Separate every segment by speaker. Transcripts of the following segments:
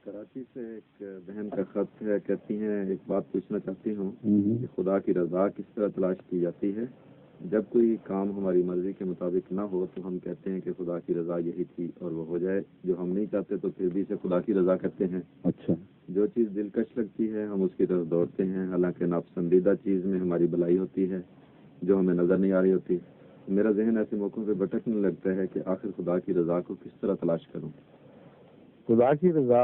Speaker 1: کراچی سے ایک بہن کا خط ہے، کہتی ہیں ایک بات پوچھنا چاہتی ہوں کہ خدا کی رضا کس طرح تلاش کی جاتی ہے؟ جب کوئی کام ہماری مرضی کے مطابق نہ ہو تو ہم کہتے ہیں کہ خدا کی رضا یہی تھی اور وہ ہو جائے، جو ہم نہیں چاہتے تو پھر بھی اسے خدا کی رضا کہتے ہیں۔
Speaker 2: اچھا،
Speaker 1: جو چیز دلکش لگتی ہے ہم اس کی طرف دوڑتے ہیں، حالانکہ ناپسندیدہ چیز میں ہماری بھلائی ہوتی ہے جو ہمیں نظر نہیں آ رہی ہوتی۔ میرا ذہن ایسے موقعوں پہ بھٹکنے لگتا ہے کہ آخر خدا کی رضا کو کس طرح تلاش کروں؟
Speaker 2: خدا کی رضا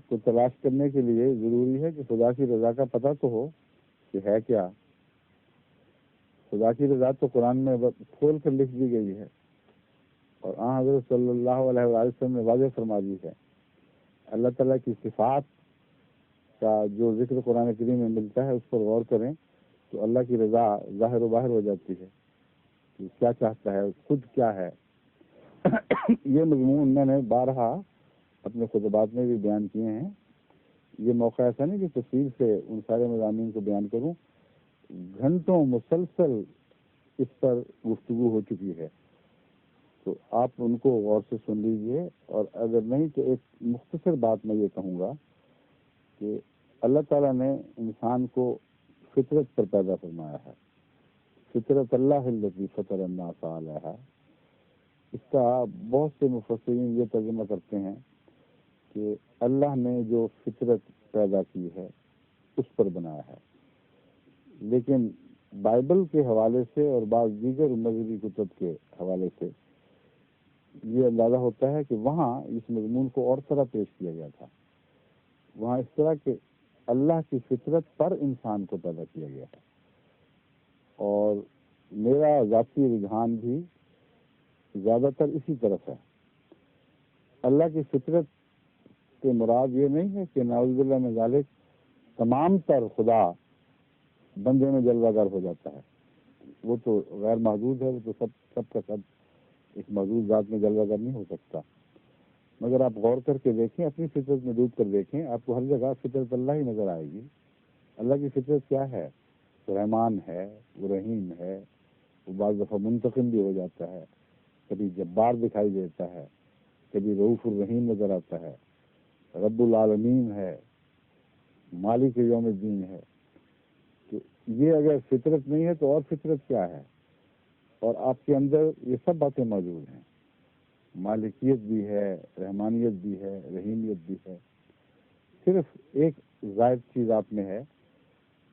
Speaker 2: کو تلاش کرنے کے لیے ضروری ہے کہ خدا کی رضا کا پتہ تو ہو کہ ہے کیا۔ خدا کی رضا تو قرآن میں کھول کر لکھ دی گئی ہے، اور حضرت صلی اللہ علیہ وسلم نے واضح فرما دی ہے۔ اللہ تعالیٰ کی صفات کا جو ذکر قرآن کریم میں ملتا ہے اس پر غور کریں تو اللہ کی رضا ظاہر و باہر ہو جاتی ہے کہ کیا چاہتا ہے، خود کیا ہے۔ یہ مضمون میں نے بارہا اپنے خطبات میں بھی بیان کیے ہیں۔ یہ موقع ایسا نہیں کہ تفصیل سے ان سارے مضامین کو بیان کروں، گھنٹوں مسلسل اس پر گفتگو ہو چکی ہے، تو آپ ان کو غور سے سن لیجئے۔ اور اگر نہیں تو ایک مختصر بات میں یہ کہوں گا کہ اللہ تعالیٰ نے انسان کو فطرت پر پیدا فرمایا ہے، فطرت اللہ الذی فطر الناس علیہا۔ اس کا بہت سے مفسرین یہ ترجمہ کرتے ہیں کہ اللہ نے جو فطرت پیدا کی ہے اس پر بنایا ہے، لیکن بائبل کے حوالے سے اور بعض دیگر مذہبی کتب کے حوالے سے یہ اندازہ ہوتا ہے کہ وہاں اس مضمون کو اور طرح پیش کیا گیا تھا۔ وہاں اس طرح کہ اللہ کی فطرت پر انسان کو پیدا کیا گیا ہے، اور میرا ذاتی رجحان بھی زیادہ تر اسی طرف ہے۔ اللہ کی فطرت کے مراد یہ نہیں ہے کہ نعوذ باللہ من ذالک تمام تر خدا بندے میں جلوہ گر ہو جاتا ہے، وہ تو غیر محدود ہے، وہ تو سب کا سب ایک محدود ذات میں جلوہ گر نہیں ہو سکتا۔ مگر آپ غور کر کے دیکھیں، اپنی فطرت میں ڈوب کر دیکھیں، آپ کو ہر جگہ فطرت اللہ ہی نظر آئے گی۔ اللہ کی فطرت کیا ہے؟ وہ رحمان ہے، وہ رحیم ہے، وہ بعض دفعہ منتقم بھی ہو جاتا ہے، کبھی جبار دکھائی دیتا ہے، کبھی رؤوف الرحیم نظر آتا ہے، رب العالمین ہے، مالک یوم الدین ہے۔ تو یہ اگر فطرت نہیں ہے تو اور فطرت کیا ہے؟ اور آپ کے اندر یہ سب باتیں موجود ہیں، مالکیت بھی ہے، رحمانیت بھی ہے، رحیمیت بھی ہے۔ صرف ایک زائد چیز آپ میں ہے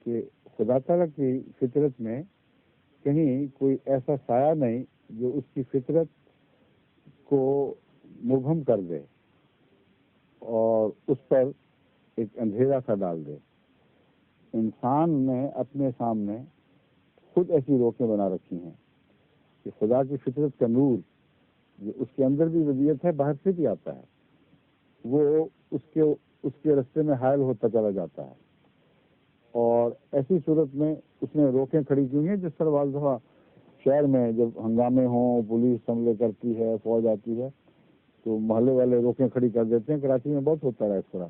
Speaker 2: کہ خدا تعالیٰ کی فطرت میں کہیں کوئی ایسا سایہ نہیں جو اس کی فطرت کو مبہم کر دے اور اس پر ایک اندھیرا سا ڈال دے۔ انسان نے اپنے سامنے خود ایسی روکیں بنا رکھی ہیں کہ خدا کی فطرت کا نور جو اس کے اندر بھی وضعیت ہے، باہر سے بھی آتا ہے، وہ اس کے رستے میں حائل ہوتا چلا جاتا ہے۔ اور ایسی صورت میں اس نے روکیں کھڑی کی ہیں، جس طرح بعض دفعہ شہر میں جب ہنگامے ہوں، پولیس حملے کرتی ہے، فوج آتی ہے، تو محلے والے روکیں کھڑی کر دیتے ہیں۔ کراچی میں بہت ہوتا ہے اس طرح۔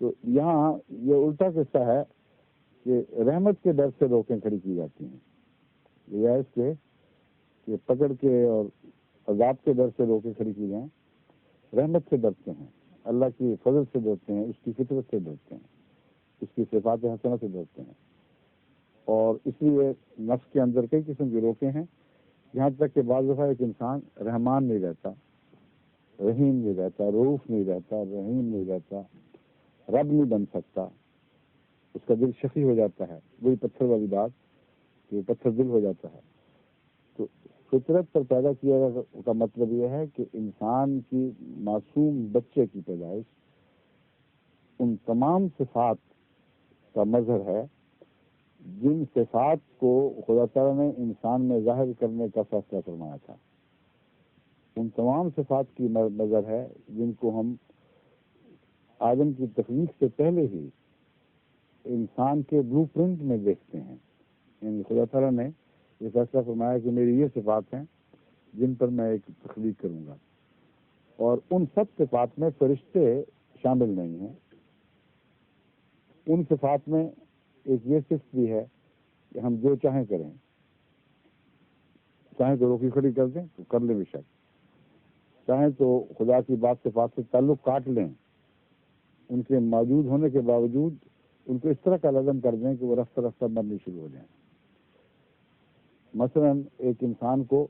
Speaker 2: تو یہاں یہ الٹا قصہ ہے کہ رحمت کے ڈر سے روکیں کھڑی کی جاتی ہیں، بجائے اس کے کہ پکڑ کے اور عذاب کے ڈر سے روکیں کھڑی کی جائیں۔ رحمت سے ڈرتے ہیں، اللہ کی فضل سے ڈرتے ہیں، اس کی فطرت سے ڈرتے ہیں، اس کی صفات حسنہ سے ڈرتے ہیں۔ اور اس لیے نفس کے اندر کئی قسم کی روکیں ہیں، یہاں تک کہ بعض دفعہ ایک انسان رحمان نہیں رہتا، رحیم نہیں رہتا، رؤوف نہیں رہتا، رحیم نہیں رہتا، رب نہیں بن سکتا، اس کا دل شقی ہو جاتا ہے۔ وہی پتھر والی بات کہ پتھر دل ہو جاتا ہے۔ تو فطرت پر پیدا کیا کا مطلب یہ ہے کہ انسان کی معصوم بچے کی پیدائش ان تمام صفات کا مظہر ہے جن صفات کو خدا تعالیٰ نے انسان میں ظاہر کرنے کا فیصلہ فرمایا تھا۔ ان تمام صفات کی مظہر ہے جن کو ہم آدم کی تخلیق سے پہلے ہی انسان کے بلو پرنٹ میں دیکھتے ہیں۔ یعنی خدا تعالیٰ نے یہ فیصلہ فرمایا کہ میری یہ صفات ہیں جن پر میں ایک تخلیق کروں گا، اور ان سب صفات میں فرشتے شامل نہیں ہیں۔ ان صفات میں ایک یہ صفت بھی ہے کہ ہم جو چاہیں کریں، چاہیں تو روکی کھڑی کر دیں تو کر لیں بے شک، چاہیں تو خدا کی بات صفات سے تعلق کاٹ لیں ان کے موجود ہونے کے باوجود ان کو اس طرح کا لازم کر دیں کہ وہ رفتہ رفتہ مرنے شروع ہو جائیں. مثلا ایک انسان کو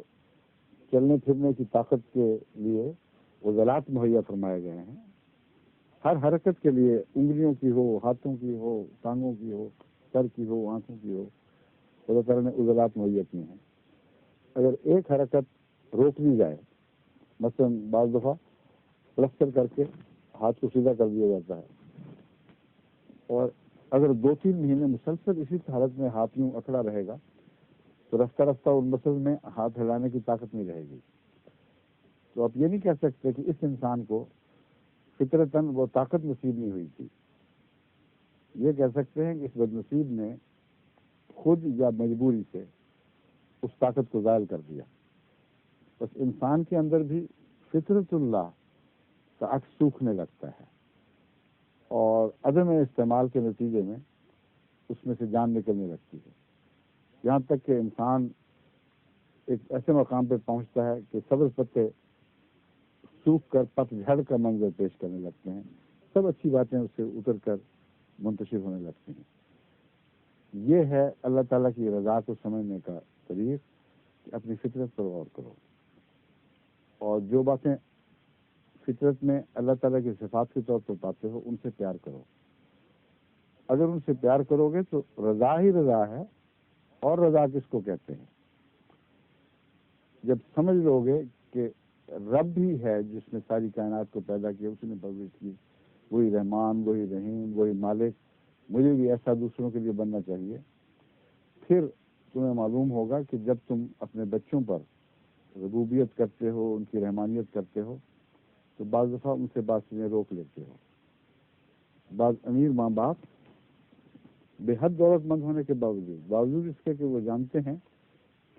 Speaker 2: چلنے پھرنے کی طاقت کے لیے عضلات مہیا فرمائے گئے ہیں. ہر حرکت کے لیے انگلیوں کی ہو، ہاتھوں کی ہو، ٹانگوں کی ہو، سر کی ہو، آنکھوں کی ہو، اللہ تعالیٰ نے عضلات مہیا کی ہیں. اگر ایک حرکت روک لی جائے، مثلا بعض دفعہ پلسٹر کر کے ہاتھ کو سیدھا کر دیا جاتا ہے، اور اگر 2-3 مہینے مسلسل اسی حالت میں ہاتھ یوں اکڑا رہے گا تو رفتہ رفتہ ان مسل میں ہاتھ ہلانے کی طاقت نہیں رہے گی. تو آپ یہ نہیں کہہ سکتے کہ اس انسان کو فطرتاً وہ طاقت نصیب نہیں ہوئی تھی. یہ کہہ سکتے ہیں کہ اس بد نصیب نے خود یا مجبوری سے اس طاقت کو ظاہر کر دیا. بس انسان کے اندر بھی فطرت اللہ کا عکس سوکھنے لگتا ہے، اور عدم استعمال کے نتیجے میں اس میں سے جان نکلنے لگتی ہے، یہاں تک کہ انسان ایک ایسے مقام پہ پہنچتا ہے کہ سبز پتے سوکھ کر پت جھڑ کا منظر پیش کرنے لگتے ہیں. سب اچھی باتیں اس سے اتر کر منتشر ہونے لگتی ہیں. یہ ہے اللہ تعالیٰ کی رضا کو سمجھنے کا طریق کہ اپنی فطرت پر غور کرو، اور جو باتیں فطرت میں اللہ تعالیٰ کی صفات کے طور پر پاتے ہو ان سے پیار کرو. اگر ان سے پیار کرو گے تو رضا ہی رضا ہے. اور رضا کس کو کہتے ہیں؟ جب سمجھ لو گے کہ رب بھی ہے جس نے ساری کائنات کو پیدا کیا، اس نے پرورش کی، وہی رحمان، وہی رحیم، وہی مالک، مجھے بھی ایسا دوسروں کے لیے بننا چاہیے، پھر تمہیں معلوم ہوگا کہ جب تم اپنے بچوں پر ربوبیت کرتے ہو، ان کی رحمانیت کرتے ہو، تو بعض دفعہ ان سے بعض چیزیں روک لیتے ہو. بعض امیر ماں باپ بے حد دولت مند ہونے کے باوجود اس کے کہ وہ جانتے ہیں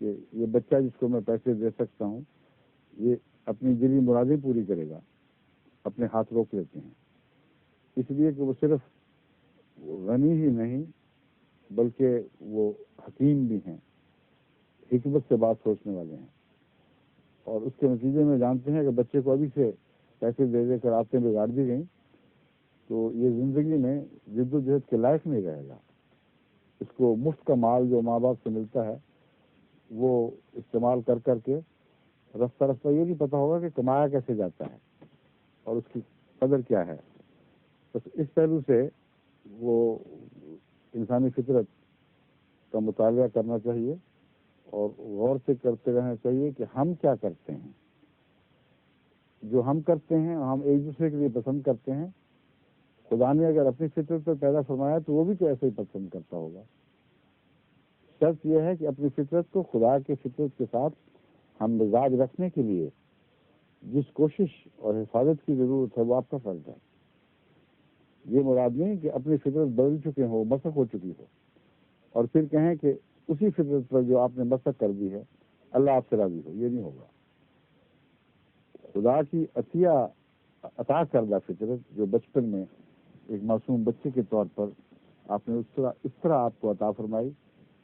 Speaker 2: کہ یہ بچہ جس کو میں پیسے دے سکتا ہوں یہ اپنی دلی مرادیں پوری کرے گا، اپنے ہاتھ روک لیتے ہیں، اس لیے کہ وہ صرف غنی ہی نہیں بلکہ وہ حکیم بھی ہیں، حکمت سے بات سوچنے والے ہیں. اور اس کے نتیجے میں جانتے ہیں کہ بچے کو ابھی سے پیسے دے دے کر عادتیں بگاڑ دی گئیں تو یہ زندگی میں جد و جہد کے لائق نہیں رہے گا. اس کو مفت کا مال جو ماں باپ سے ملتا ہے وہ استعمال کر کر کے رفتہ رفتہ یہ نہیں پتہ ہوگا کہ کمایا کیسے جاتا ہے اور اس کی قدر کیا ہے. بس اس پہلو سے وہ انسانی فطرت کا مطالعہ کرنا چاہیے اور غور سے کرتے رہنا چاہیے کہ ہم کیا کرتے ہیں. جو ہم کرتے ہیں ہم ایک دوسرے کے لیے پسند کرتے ہیں. خدا نے اگر اپنی فطرت پر پیدا فرمایا تو وہ بھی تو ایسے ہی پسند کرتا ہوگا. شرط یہ ہے کہ اپنی فطرت کو خدا کی فطرت کے ساتھ ہم مزاج رکھنے کے لیے جس کوشش اور حفاظت کی ضرورت ہے وہ آپ کا فرض ہے. یہ مراد نہیں کہ اپنی فطرت بدل چکے ہو، مسخ ہو چکی ہو، اور پھر کہیں کہ اسی فطرت پر جو آپ نے مسخ کر دی ہے اللہ آپ سے راضی ہو. یہ نہیں ہوگا. خدا کی عطا کردہ فطرت جو بچپن میں ایک معصوم بچے کے طور پر آپ نے اس طرح آپ کو عطا فرمائی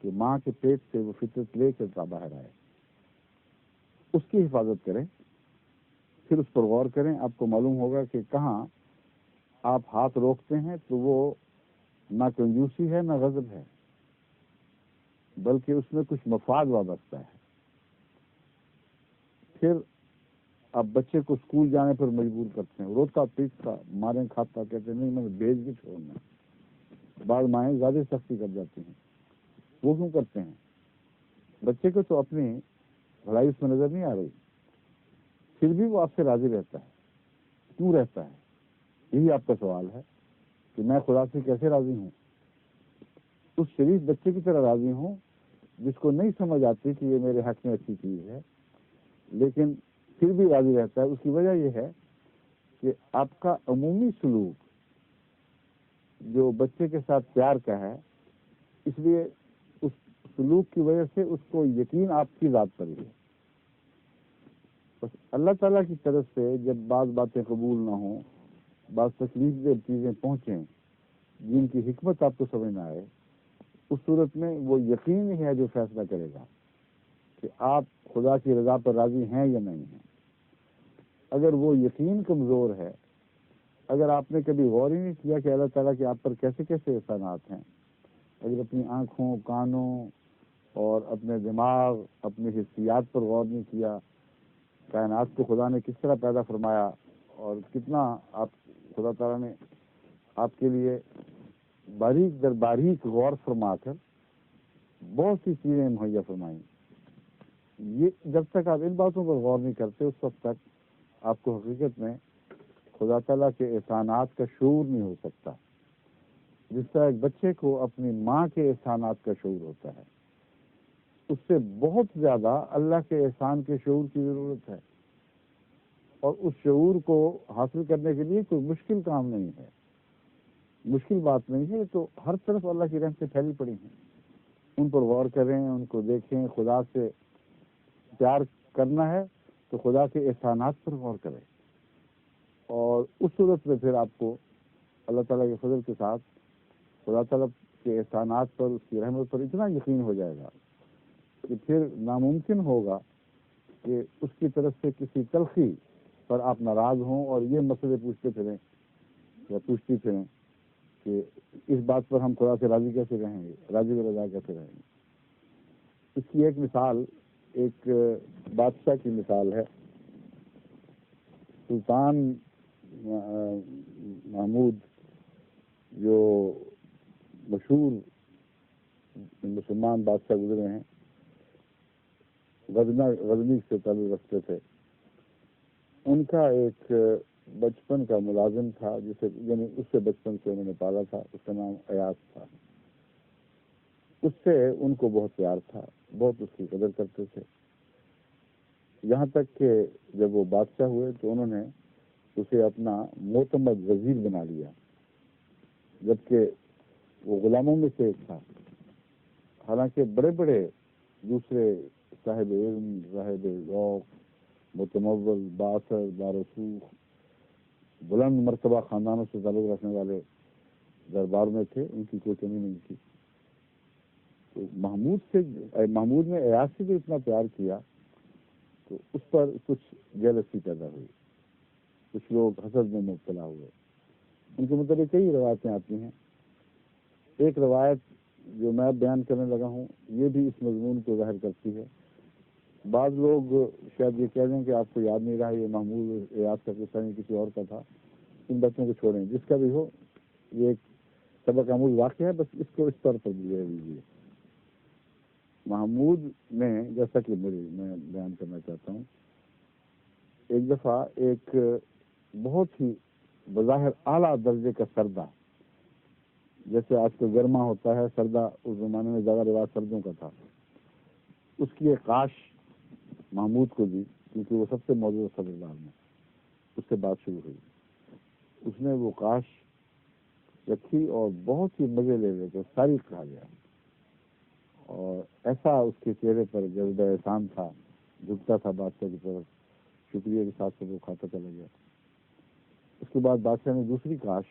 Speaker 2: کہ ماں کے پیٹ سے وہ فطرت لے کر باہر آئے، اس کی حفاظت کریں، پھر اس پر غور کریں. آپ کو معلوم ہوگا کہ کہاں آپ ہاتھ روکتے ہیں تو وہ نہ کنجوسی ہے نہ غضب ہے بلکہ اس میں کچھ مفاد وابستہ ہے. پھر آپ بچے کو اسکول جانے پر مجبور کرتے ہیں، روتا پیٹتا ماریں کھاتا، کہتے ہیں نہیں میں بھیج بھی چھوڑنا. بعض مائیں زیادہ سختی کر جاتی ہیں. وہ کیوں کرتے ہیں؟ بچے کو تو اپنی بھلائی اس میں نظر نہیں آ رہی، پھر بھی وہ آپ سے راضی رہتا ہے. کیوں رہتا ہے؟ یہی آپ کا سوال ہے کہ میں خدا سے کیسے راضی ہوں. اس شریف بچے کی طرح راضی ہوں جس کو نہیں سمجھ آتی کہ یہ میرے حق میں اچھی چیز ہے لیکن پھر بھی راضی رہتا ہے. اس کی وجہ یہ ہے کہ آپ کا عمومی سلوک جو بچے کے ساتھ پیار کا ہے، اس لیے اس سلوک کی وجہ سے اس کو یقین آپ کی ذات پر ہی ہے. بس اللہ تعالیٰ کی طرف سے جب بعض باتیں قبول نہ ہوں، بعض تکلیف دہ چیزیں پہنچیں جن کی حکمت آپ کو سمجھ نہ آئے، اس صورت میں وہ یقین ہی ہے جو فیصلہ کرے گا کہ آپ خدا کی رضا پر راضی ہیں یا نہیں ہیں. اگر وہ یقین کمزور ہے اگر آپ نے کبھی غور ہی نہیں کیا کہ اللہ تعالیٰ کے آپ پر کیسے کیسے احسانات ہیں، اگر اپنی آنکھوں، کانوں اور اپنے دماغ، اپنی حسیات پر غور نہیں کیا، کائنات کو خدا نے کس طرح پیدا فرمایا اور کتنا آپ خدا تعالیٰ نے آپ کے لیے باریک در باریک غور فرما کر بہت سی چیزیں مہیا فرمائیں، یہ جب تک آپ ان باتوں پر غور نہیں کرتے اس وقت تک آپ کو حقیقت میں خدا تعالیٰ کے احسانات کا شعور نہیں ہو سکتا۔ جس طرح ایک بچے کو اپنی ماں کے احسانات کا شعور ہوتا ہے، اس سے بہت زیادہ اللہ کے احسان کے شعور کی ضرورت ہے، اور اس شعور کو حاصل کرنے کے لیے کوئی مشکل کام نہیں ہے، مشکل بات نہیں ہے، تو ہر طرف اللہ کی رحمتیں پھیلی پڑی ہیں، ان پر غور کریں، ان کو دیکھیں۔ خدا سے پیار کرنا ہے تو خدا کے احسانات پر غور کریں، اور اس صورت میں پھر آپ کو اللہ تعالیٰ کے فضل کے ساتھ خدا تعالیٰ کے احسانات پر، اس کی رحمت پر اتنا یقین ہو جائے گا کہ پھر ناممکن ہوگا کہ اس کی طرف سے کسی تلخی پر آپ ناراض ہوں اور یہ مسئلے پوچھتے پھریں یا پوچھتی پھریں کہ اس بات پر ہم خدا سے راضی کیسے رہیں گے، راضی و رضا کیسے رہیں گے۔ اس کی ایک مثال ایک بادشاہ کی مثال ہے، سلطان محمود جو مشہور مسلمان بادشاہ گزرے ہیں، غزنی سے تعلق رکھتے تھے، ان کا ایک بچپن کا ملازم تھا جسے یعنی اس سے بچپن سے انہوں نے پالا تھا، اس کا نام ایاز تھا۔ اس سے ان کو بہت پیار تھا، بہت اس کی قدر کرتے تھے، یہاں تک کہ جب وہ بادشاہ ہوئے تو انہوں نے اسے اپنا معتمد وزیر بنا لیا، جبکہ وہ غلاموں میں سے ایک تھا۔ حالانکہ بڑے بڑے دوسرے صاحب علم، صاحب ذوق، متمول، بااثر، بارسوخ، بلند مرتبہ خاندانوں سے تعلق رکھنے والے دربار میں تھے، ان کی کوئی کمی نہیں تھی۔ تو محمود نے ایاز سے جو اتنا پیار کیا تو اس پر کچھ جیلسی پیدا ہوئی، کچھ لوگ حسد میں مبتلا ہوئے۔ ان کے متعلق کئی روایتیں آتی ہیں۔ ایک روایت جو میں بیان کرنے لگا ہوں یہ بھی اس مضمون کو ظاہر کرتی ہے۔ بعض لوگ شاید یہ کہہ دیں کہ آپ کو یاد نہیں رہا، یہ محمود ایاز کا قصہ نہیں، کسی اور کا تھا، ان بچوں کو چھوڑیں، جس کا بھی ہو یہ ایک سبق آموز واقعہ ہے، بس اس کو اس طور پر لے لیجیے۔ محمود نے، جیسا کہ میں بیان کرنا چاہتا ہوں، ایک دفعہ ایک بہت ہی بظاہر اعلیٰ درجے کا سردہ، جیسے آج کل گرما ہوتا ہے، سردہ اس زمانے میں زیادہ رواج سردوں کا تھا، اس کی ایک کاش محمود کو دی، کیونکہ وہ سب سے موجودہ صدردار میں، اس سے بات شروع ہوئی۔ اس نے وہ کاش رکھی اور بہت ہی مزے لے لے کر ساری کھا گیا، اور ایسا اس کے چہرے پر جذبہ احسان تھا، جھکتا تھا بادشاہ کی طرف، شکریہ کے ساتھ وہ کھاتا چلا گیا۔ اس کے بعد بادشاہ نے دوسری کاش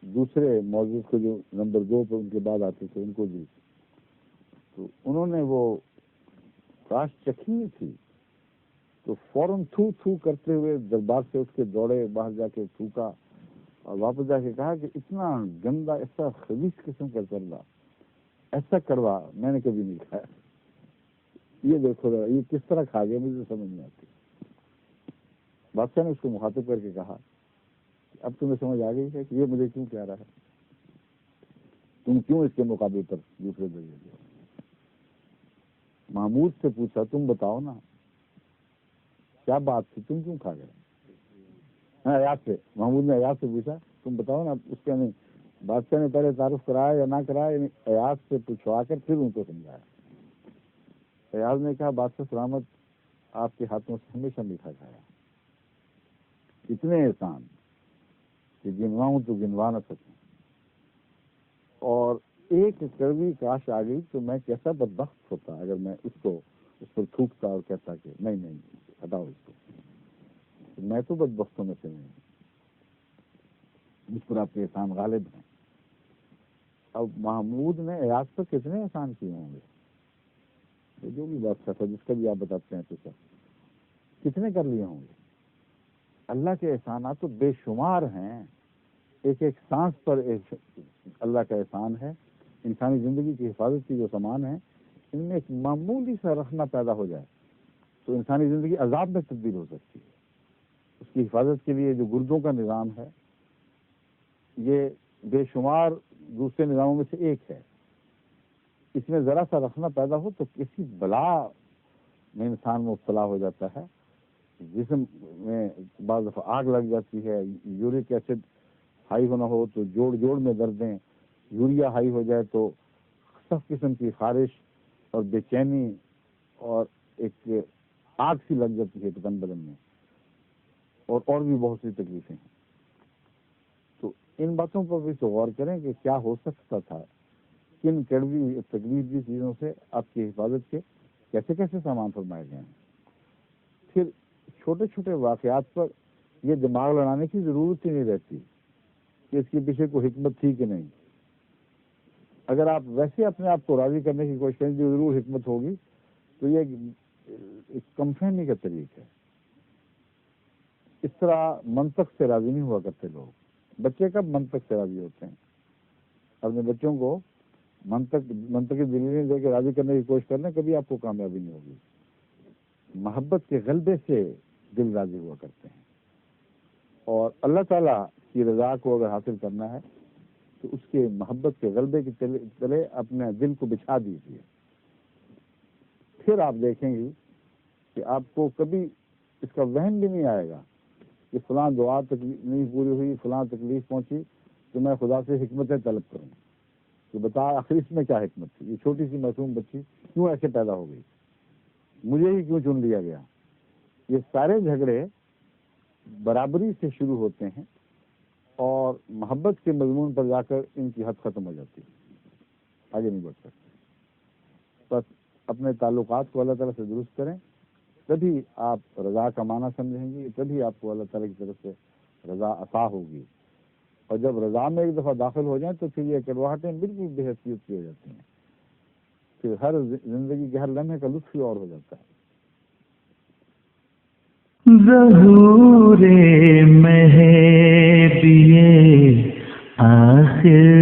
Speaker 2: دوسرے موجود کو، جو نمبر 2 پر ان کے بعد آتے تھے، ان کو دی، تو انہوں نے وہ کاش چکھی تھی تو فوراً تھو تھو کرتے ہوئے دربار سے اٹھ کے دوڑے، باہر جا کے تھوکا اور واپس جا کے کہا کہ اتنا گندا، ایسا خبیث قسم کا سردہ، ایسا کڑوا میں نے کبھی نہیں کھایا، یہ دیکھو ذرا یہ کس طرح کھا گیا، مجھے سمجھ نہیں آتی۔ بادشاہ نے اس کو مخاطب کر کے کہا اب تمہیں سمجھ آ گئی ہے کہ یہ مجھے کیوں کہہ رہا ہے، تم کیوں اس کے مقابلے پر دوسرے درجے دے؟ محمود سے پوچھا تم بتاؤ نا کیا بات تھی، تم کیوں کھا گئے؟ ایاز سے، محمود نے ایاز سے پوچھا تم بتاؤ نا، اس کا نہیں، بادشاہ نے پہلے تعارف کرایا یا نہ کرایا، یعنی ایاز سے پوچھوا کر پھر ان کو سمجھایا۔ ایاز نے کہا بادشاہ سلامت، آپ کے ہاتھوں سے ہمیشہ میٹھا کھایا، اتنے احسان کہ گنواؤں تو گنوا نہ سکوں، اور ایک کڑوی کاش آ گئی تو میں کیسا بدبخت ہوتا اگر میں اس پر تھوکتا اور کہتا کہ نہیں ہٹاؤ اس کو، میں تو بدبختوں میں سے نہیں ہوں، مجھ پر آپ کے احسان غالب ہیں۔ اب محمود نے ایاز پر کتنے احسان کیے ہوں گے، جو بھی بادشاہ تھا جس کا بھی آپ بتاتے ہیں تو سر کتنے کر لیے ہوں گے، اللہ کے احسانات تو بے شمار ہیں، ایک ایک سانس پر ایک اللہ کا احسان ہے. انسانی زندگی کی حفاظت کی جو سامان ہے، ان میں ایک معمولی سا رخنہ پیدا ہو جائے تو انسانی زندگی عذاب میں تبدیل ہو سکتی ہے. اس کی حفاظت کے لیے جو گردوں کا نظام ہے، یہ بے شمار دوسرے نظاموں میں سے ایک ہے. اس میں ذرا سا رخنہ پیدا ہو تو کسی بلا میں انسان مبتلا ہو جاتا ہے. جسم میں بعض دفعہ آگ لگ جاتی ہے، یورک ایسڈ ہائی ہونا ہو تو جوڑ جوڑ میں دردیں، یوریا ہائی ہو جائے تو سخت قسم کی خارش اور بے چینی اور ایک آگ سی لگ جاتی ہے بدن میں، اور بھی بہت سی تکلیفیں ہیں. تو ان باتوں پر بھی تو غور کریں کہ کیا ہو سکتا تھا، کن کڑوی تکلیف دی چیزوں سے آپ کی حفاظت کے کیسے کیسے سامان فرمائے گئے ہیں. پھر چھوٹے چھوٹے واقعات پر یہ دماغ لڑانے کی ضرورت ہی نہیں رہتی کہ اس کے پیچھے کوئی حکمت تھی کہ نہیں. اگر آپ ویسے اپنے آپ کو راضی کرنے کی کوشش کریں جو ضرور حکمت ہوگی، تو یہ ایک کم فہمی کا طریق ہے. اس طرح منطق سے راضی نہیں ہوا کرتے لوگ. بچے کب منطق سے راضی ہوتے ہیں؟ اپنے بچوں کو منطقی دلیلیں دے کے راضی کرنے کی کوشش کرنے، کبھی آپ کو کامیابی نہیں ہوگی. محبت کے غلبے سے دل راضی ہوا کرتے ہیں. اور اللہ تعالیٰ کی رضا کو اگر حاصل کرنا ہے تو اس کے محبت کے غلبے کے تلے اپنے دل کو بچھا دیجیے. پھر آپ دیکھیں گے کہ آپ کو کبھی اس کا وہم بھی نہیں آئے گا کہ فلاں دعا تکلیف نہیں پوری ہوئی، فلاں تکلیف پہنچی تو میں خدا سے حکمتیں طلب کروں کہ بتا آخر اس میں کیا حکمت تھی، یہ چھوٹی سی معصوم بچی کیوں ایسے پیدا ہو گئی، مجھے ہی کیوں چن لیا گیا. یہ سارے جھگڑے برابری سے شروع ہوتے ہیں اور محبت کے مضمون پر جا کر ان کی حد ختم ہو جاتی ہے، آگے نہیں بڑھ سکتے. بس اپنے تعلقات کو اللہ تعالیٰ سے درست کریں، تبھی آپ رضا کا معنی سمجھیں گے، تبھی آپ کو اللہ تعالیٰ کی طرف سے رضا عطا ہوگی. اور جب رضا میں ایک دفعہ داخل ہو جائیں تو پھر یہ کڑواہٹیں بالکل بے حیثیت کی ہو جاتی ہیں. پھر ہر زندگی کے ہر لمحے کا لطف ہی اور ہو جاتا ہے.
Speaker 3: ظہور مہدی آخر